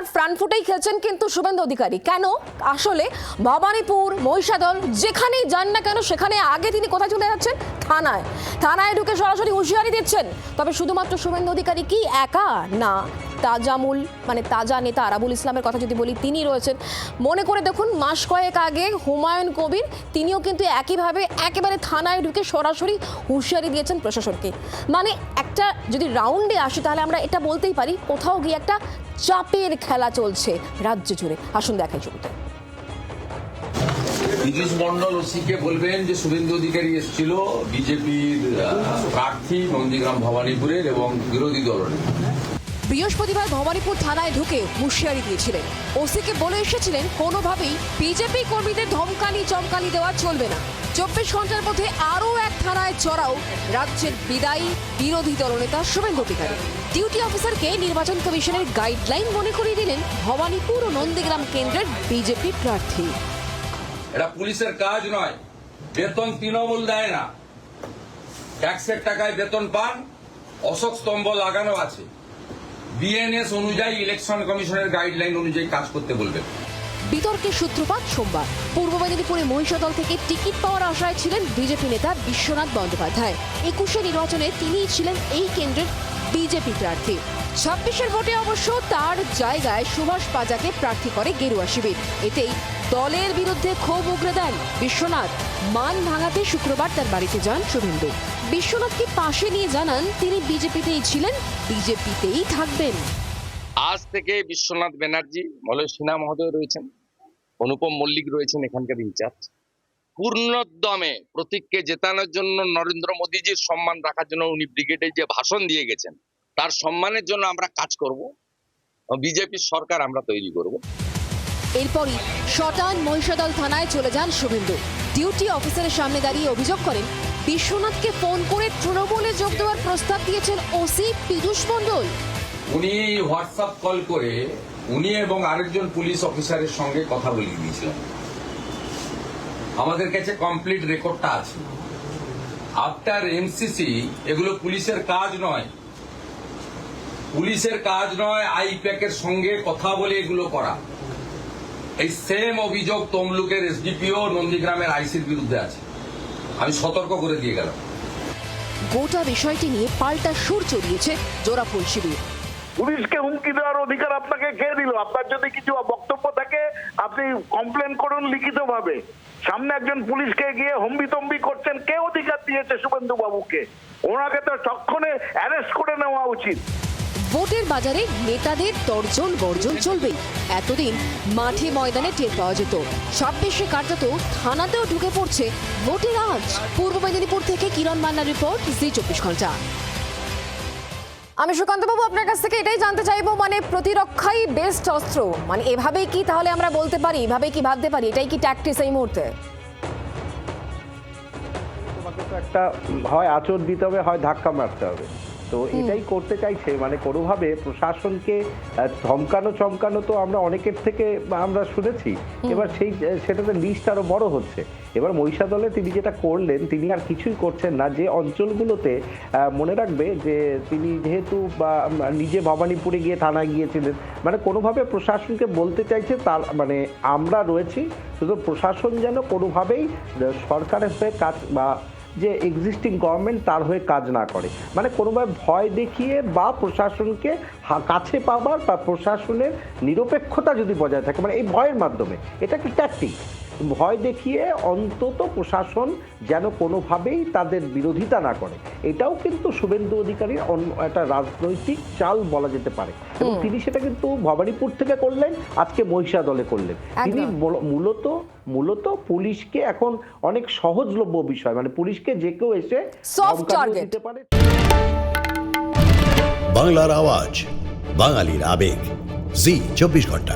এবার ফ্রন্ট ফুটেই খেলছেন কিন্তু শুভেন্দু অধিকারী। কেন? আসলে ভবানীপুর, মহিষাদল যেখানেই যান না কেন সেখানে আগে তিনি কোথায় চলে যাচ্ছেন? থানায় ঢুকে সরাসরি হুঁশিয়ারি দিচ্ছেন। তবে শুধুমাত্র শুভেন্দু অধিকারী কি একা? না, তাজা নেতা আরাবুল ইসলামের কথা যদি বলি, তিনি রয়েছেন। মনে করে দেখুন, মাস কয়েক আগে হুমায়ুন কবির তিনিও কিন্তু একইভাবে একেবারে থানায় ঢুকে সরাসরি হুঁশিয়ারি দিয়েছেন প্রশাসনকে। মানে একটা যদি রাউন্ডে আসে তাহলে আমরা এটা বলতেই পারি কোথাও গিয়ে একটা চাপের খেলা চলছে রাজ্য জুড়ে। আসুন দেখাই শুরুতে। পীযূষ মণ্ডল ওসিকে বলবেন যে শুভেন্দু অধিকারী এসেছিল বিজেপির প্রার্থী নন্দীগ্রাম ভবানীপুরের এবং বিরোধী দলের। বৃহস্পতিবার ভবানীপুর থানায় ঢুকে হুঁশিয়ারি দিয়েছিলেন। ওসিকে বলে এসেছিলেন কোনোভাবেই বিজেপি কর্মীদের ধমকানি চমকানি দেওয়া চলবে না। 24 ঘন্টার মধ্যে আরও এক থানায় চড়াও রাজ্যের বিদায়ী বিরোধী দলনেতা শুভেন্দু অধিকারী। ডিউটি অফিসারকে নির্বাচন কমিশনের গাইডলাইন মনে করিয়ে দিলেন ভবানীপুর ও নন্দীগ্রাম কেন্দ্রের বিজেপি প্রার্থী। এটা পুলিশের কাজ নয়, বেতন তৃণমূল দেয় না, ট্যাক্সের টাকায় বেতন পান, অশোক স্তম্ভ লাগানো আছে, বিএনএস অনুযায়ী ইলেকশন কমিশনের গাইডলাইন অনুযায়ী কাজ করতে বলবেন। বিতর্কের সূত্রপাত সোমবার। পূর্ব মেদিনীপুরে মহিষাদল থেকে টিকিট পাওয়ার আশায় ছিলেন বিজেপি নেতা বিশ্বনাথ বন্দ্যোপাধ্যায়। 21 নির্বাচনে তিনিই ছিলেন এই কেন্দ্রের বিজেপি প্রার্থী। 26 ভোটে অবশ্য তার জায়গায় সুভাষ পাজাকে প্রার্থী করে গেরুয়া শিবির। এতেই দলের বিরুদ্ধে ক্ষোভ উগরে দেন বিশ্বনাথ। মান ভাঙাতে শুক্রবার তার বাড়িতে যান শুভেন্দু। বিশ্বনাথকে পাশে নিয়ে জানান তিনি বিজেপিতেই ছিলেন, বিজেপিতেই থাকবেন। আজ থেকে বিশ্বনাথ ব্যানার্জি, মলয় সিনহা মহোদয় রয়েছেন, অনুপম মল্লিক রয়েছেন এখানকার ইনচার্জ। পূর্ণোদ্যমে প্রতীককে জেতানোর জন্য, নরেন্দ্র মোদীজির সম্মান রাখার জন্য উনি ব্রিগেডে যে ভাষণ দিয়ে গেছেন তার সম্মানের জন্য আমরা কাজ করব। বিজেপির সরকার আমরা তৈরি করব। এরপরই শটান মহিষাদল থানায় চলে যান শুভেন্দু। ডিউটি অফিসারের সামনে দাঁড়িয়ে অভিযোগ করেন বিশ্বনাথকে ফোন করে তৃণমূলে যোগ দেওয়ার প্রস্তাব দিয়েছেন ওসি পীযূষ মণ্ডল। উনি হোয়াটসঅ্যাপ কল করে উনি এবং আরেকজন পুলিশ অফিসারের সঙ্গে কথা বলিয়ে দিয়েছিলেন। আমাদের কাছে কমপ্লিট রেকর্ডটা আছে। আফটার এমসিসি এগুলো পুলিশের কাজ নয়, পুলিশের কাজ নয় আইপ্যাকের সঙ্গে কথা বলে এগুলো করা। এই সেম অভিযোগ তমলুকের এসডিপিও, নন্দীগ্রামের আইসির বিরুদ্ধে আছে। আমি সতর্ক করে দিয়ে গেলাম। গোটা বিষয়টি নিয়ে পাল্টা সুর চড়িয়েছে জোড়াফুল শিবির। পুলিশকে হুমকি দেওয়ার অধিকার আপনাকে কে দিল? আপনার যদি কিছু বক্তব্য থাকে আপনি কমপ্লেন করুন লিখিতভাবে। সামনে একজন পুলিশকে গিয়ে হম্বিতম্বি করছেন, কে অধিকার দিয়েছে শুভেন্দু বাবুকে? ওনাকে তো তৎক্ষণে অ্যারেস্ট করে নেওয়া উচিত। ভোটের বাজারে নেতাদের তর্জন গর্জন চলবেই। এতদিন মাঠে ময়দানে টের পাওয়া যেত, 26 কার্যত থানাতেও ঢুকে পড়ছে ভোটের আজ। পূর্ব মেদিনীপুর থেকে কিরণ মান্নার রিপোর্ট, জি 24 ঘন্টা। আমি সুকান্ত বাবু আপনার কাছ থেকে এটাই জানতে চাইবো, মানে প্রতিরক্ষাই বেস্ট অস্ত্র, মানে এভাবেই কি তাহলে আমরা বলতে পারি, এভাবেই কি ভাবতে পারি, এটাই কি ট্যাকটিক্স এই মুহূর্তে? তোমাকে তো একটা হয় আঁচড় দিতে হবে, হয় ধাক্কা মারতে হবে। তো এটাই করতে চাইছে, মানে কোনোভাবে প্রশাসনকে ধমকানো চমকানো তো আমরা অনেকের থেকে আমরা শুনেছি। এবার সেটাতে লিস্ট আরো বড় হচ্ছে। এবার মহিষাদলে তিনি যেটা করলেন, তিনি আর কিছুই করছেন না। যে অঞ্চলগুলোতে মনে রাখবে যে তিনি যেহেতু নিজে ভবানীপুরে গিয়ে থানায় গিয়েছিলেন, মানে কোনোভাবে প্রশাসনকে বলতে চাইছে তার মানে আমরা রয়েছি, শুধু প্রশাসন যেন কোনোভাবেই সরকারের হয়ে কাজ বা যে এক্সিস্টিং গভর্নমেন্ট তার হয়ে কাজ না করে, মানে কোনোভাবে ভয় দেখিয়ে বা প্রশাসনকে কাছে পাবার বা প্রশাসনের নিরপেক্ষতা যদি বজায় থাকে, মানে এই ভয়ের মাধ্যমে, এটা কি ট্যাকটিক, ভয় দেখিয়ে অন্তত প্রশাসন যেন কোনোভাবেই তাদের বিরোধিতা না করে। এটাও কিন্তু শুভেন্দু অধিকারীর একটা রাজনৈতিক চাল বলা যেতে পারে। এবং তিনি সেটা কিন্তু ভবানীপুর থেকে করলেন, আজকে মহিষাদলে করলেন। তিনি মূলত পুলিশকে এখন অনেক সহজলভ্য বিষয়, মানে পুলিশকে যে কেউ এসে দিতে পারে। বাংলার আওয়াজ, বাঙালির আবেগ, জি 24 ঘন্টা।